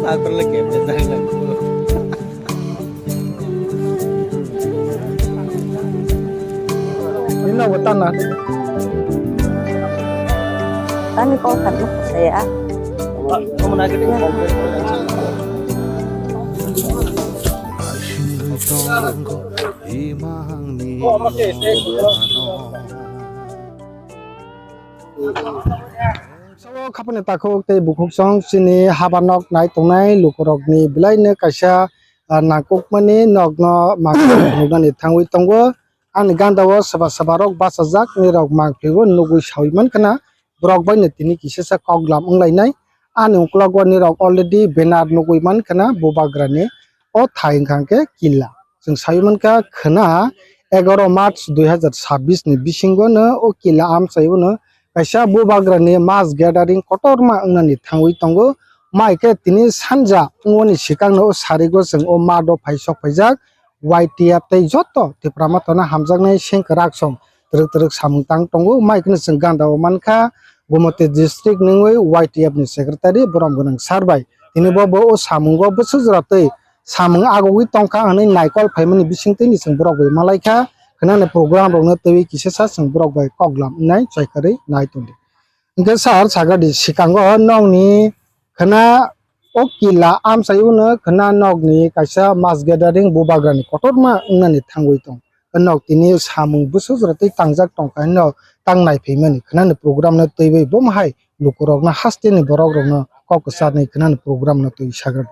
Atur lagi bentang aku. Ini apa tanah? Tani ko kan saya. Kamu nak kita komplain. Oh, masih. So kapane takok te bukuk song sini habanok nai tongnai lukorok ni bilaine kaisa nakok mani nogno magni thangwi tongo ani gandawo sabarok basajak ni rok magpligo nugui sawiman kana brok bai ne tini kisesa koglam onglainai ani uklagwa ni rok already benar nugui man kana bobagrani o thaing khangke killa जों सायमनका खोना 11 मार्च 2026 ni bisingo no o kila amsayo no kaisa bobagrani mas gathering kotorma angnani thangwi tongo maike tini sanja ngoni sikangno sarigo जों o mado phaisok phaijak YTF tai joto tiprama tona hamjaknai sengkrak som truk samung tang tongo maikno जों gandao manka Gomote district ningoi YTF ni secretary borom gonang sarbai tini bo o samungo bosujratei samung agoi tongka hanai naikol phaimani bisingtei ni जों borok bai malaika khana program rokno tewi kisesa जों borok bai koglam nai chaikari nai tondi ingke sar sagadi sikango nongni khana o kila amsayo no khana nogni kaisa mas gathering bobagrani kotorma ungnani thangoi tong nok tini samung busujratei tangjak tongka no tangnai phaimani khana program no tewi bomhai lukorokna hasteni borok rokno kokosarni khana program no tewi sagadi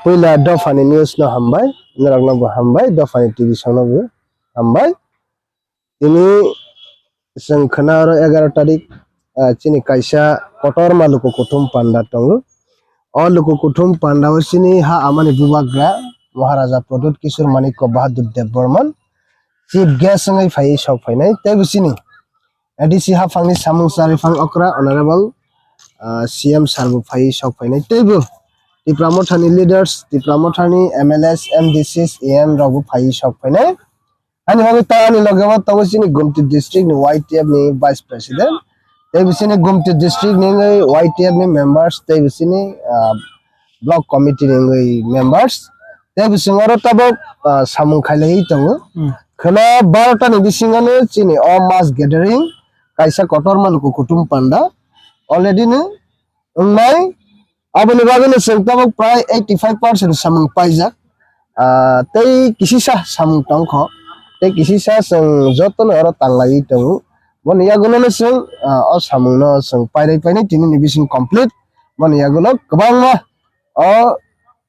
पहिला दफानि news न हामबाय नरगना बो हामबाय दफानि TV संनो बो हामबाय इनि जों खनार 11 तारिख चिनि कायसा कटर मालुको कुटुम पांडा तंगो अ लुको कुटुम पांडा सिनि हा आमानि बुबाग्रा महाराजा प्रदोत किशोर मानिक बहादुर देव बर्मन चीफ गेस्ट संगै फाइ सक फाइनाय तेबसिनि एडीसी हा फांनि सामुं सारि फां अक्रा ऑनरेबल सीएम सारबो फाइ सक फाइनाय तेबो Dipramothani leaders, Dipramothani MLS, MDCs, AM Ragu Pai Shop Pene. And Hogitani Lagawa Tawasini Gumti district ni YTF ni vice president. They will see Gumti district ni YTF ni members, they will see block committee ni members. They will sing oro tabok samung khalai tango. Khala barata ni bisingane chini all mass gathering kaisa kotorman ko kutum panda already ni ungai aboni bagane sengtabok pray 85% samung paijak tei kisisa samung tongkho tei kisisa seng joton oro tanglai tongo boni yaguno seng o samung no seng pairai painai tini ni bising complete boni yaguno kwbangma o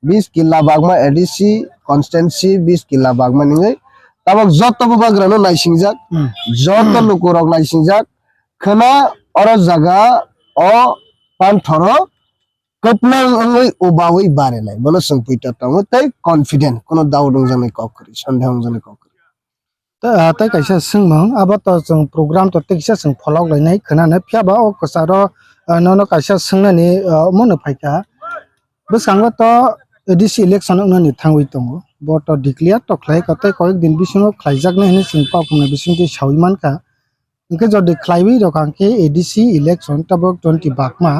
20 killa bagma ADC constancy 20 killa bagma ningai tabok joto bagrano naisingjak joto lukurok naisingjak khana oro jaga o panthoro Koplang ongai obawi bare nai bono sengpuita tango tai confident kono daudong jane kokri sandhang jane kokri ta kaisa singmang abato जों program to tekisa जों follow lainai khana phiaba o kosaro nono kaisa singnani mono phaika bwsango to ADC election unani thangwi tongo bo to declare to khlai katai koik din bisingo khlaijak nai hini sing pakumna bisingti sawimanka ingke jodi khlaiwi rokangke ADC election tabok 20 bakma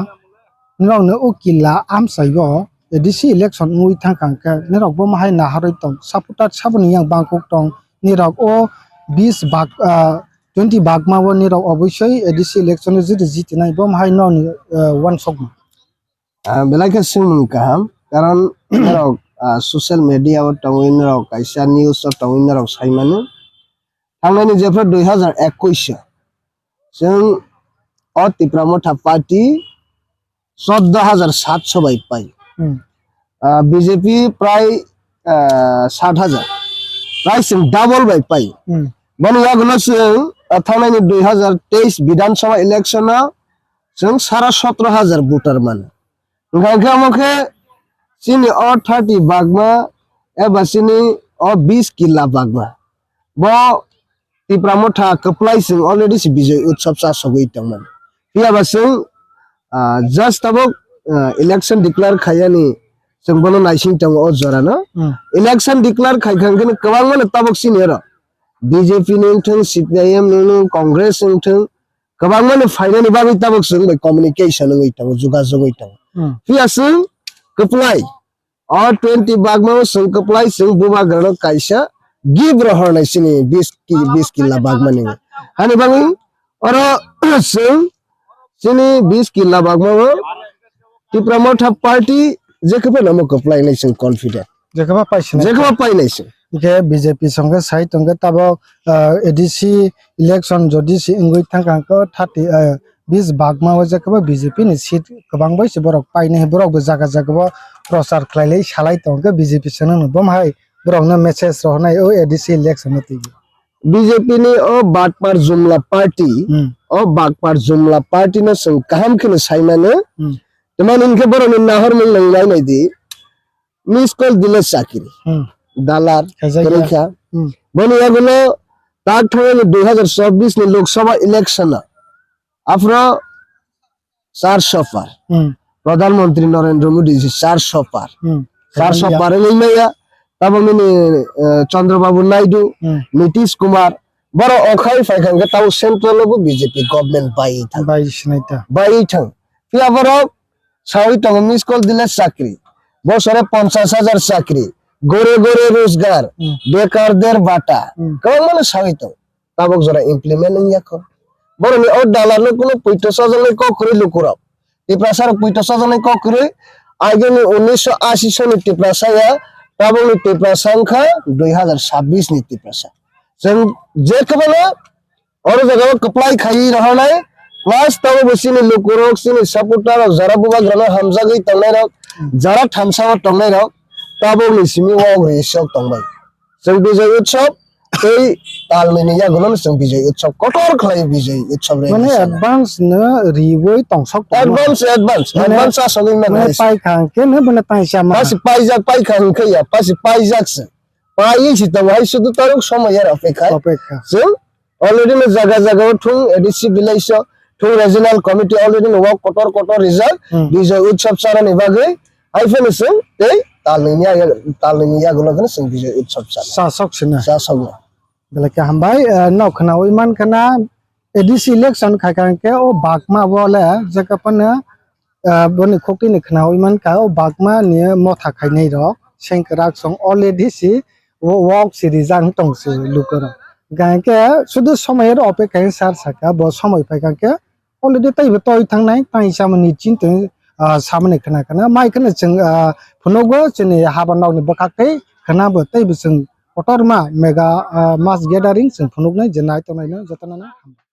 nirok no ukila amsayo ADC election ngui thangkangka nirok bo mahai naharoi tong saputat sabuni yang bangkok tong nirok o 20 bak 20 bakma wo nirok oboshoi ADC election jiti jitinai bo mahai no ni one sok belaka singmung kaham karon nirok social media o tongin nirok kaisa news o tongin nirok saimanu thangnani jefra 2021 जों o Tipramotha party 14,700 by pi BJP प्राय 60,000 प्राय सिंग double by pi बन यागुनो जों थांनायनि 2023 विधानसभा election जों 17,000 voter मान ओंखायनो मखे सिनि अ 30 बागमा एबा सिनि अ 20 किला बागमा बो Tipramotha कप्लाई जों अलरेडी सि विजय उत्सव सा सगै तंगमन पियाबा जों just about election declare khayani जों बोनो नाइसिं तंग ओ जरानो election declare खायखांगन गोबां माने ताबक सिनियर बीजेपी निथों सीपीआईएम निथों कांग्रेस निथों गोबां माने फाइनानि बागै ताबक जों कम्युनिकेशन नङै तंग जुगा जुगै तंग फियासों keplai or 20 bagma sung keplai sung buba garno kaisa give rohor nai sini 20 kila bagma ni hani bangi oro sung sini 20 kila bagma ti promote party jekepe namo keplai nai sung confident যেখানে পাইছে না jekepe pai nai sung যে BJP সঙ্গে সাই তঙ্গে তাবো ADC election যদি ইংগুই থাকাঙ্কো 20 বাগমা যেখানে BJP নি seat গোবাং বাইছে বরক পাইনে বরকবো জায়গা জায়গা প্রচার খাইলাই সালাই তঙ্গে বিজেপি সঙ্গে নবম হাই বরকনো মেসেজ রহনাই ও এডিসি ইলেকশন তি BJP ni o Batpar Jumla Party o Bakpar Jumla Party na sung kaham kene saimane teman inke boro ni nahor mung langlai nai di miss call dile sakiri dalar kerekha boni agulo tak thone 2024 ni Lok Sabha election na afro 4 safar প্রধানমন্ত্রী নরেন্দ্র মোদী জি 4 সফর 4 সফরে লইয়া তাবো mini Chandrababu Naidu Nitish Kumar বড় অখাই ফাইখাঙ্গে তাও central লবু BJP government by থাং ফিয়া বড় সাউই টং miss call দিলে চাকরি বছরে 50,000 চাকরি গরে গরে রোজগার বেকারদের বাটা কেমন মানে সাউই টং তাবক জরা ইমপ্লিমেন্ট ইয়া কর বড় নি ও ডলার কোনো পয়টা সাজলে ক করে লুকুরা টিপ্রাসার পয়টা সাজলে ক করে আগে 1980 সনে টিপ্রাসায়া তাবং ni টিপ্রাসাংখা 2026 ni টিপ্রাসা जों जे कबले और जगह कपलाई खाई रहनाय प्लस ताव बसिनि लोकरक सिनि सपोर्टार जरा बुबा ग्राना हामजा गई तंगनाय रक जरा थामसा तंगनाय रक ताबं नि सिमि वाव रेसक तंगबाय जों बिजय उत्सव এই তালমিনি জাগুলো जों বিজয় উৎসব কঠোর খাই বিজয় উৎসব রে মানে অ্যাডভান্স ন রিবই তংসক অ্যাডভান্স আসলে মানে পাই খাঙ্কে ন বনে পাইসা মা পাই খাঙ্কে ইয়া পাই যাকছে পাই ছিতা ভাই শুধু তারক সময়ের অপেক্ষা जों অলরেডি ন জায়গা জায়গা Thuong ADC বিলাইছ Thuong regional committee already ন ওয়াক কটর রিজাল্ট বিজয় উৎসব সারানি বাগে আইফেনছে এই তালমিনি জাগুলো जों বিজয় উৎসব শাসক সিনা শাসক belaka hambai nokna oiman kana edisi election khakanke o bakma bole jakapana boni khokti ni khna oiman ka o bakma ni motha khainai rok sengkrak song already si walk series ang tongsi lukoro ganke sudu somoyer opekai sar saka bo somoy paikanke already tai toy thangnai tai samani chinte samani khna kana mai kana jeng phunogo chini habanok ni bakaktai khna bo tai bising kotorma mega mass gathering जों फुनुगनाय जेनाय तनायनो जतनाना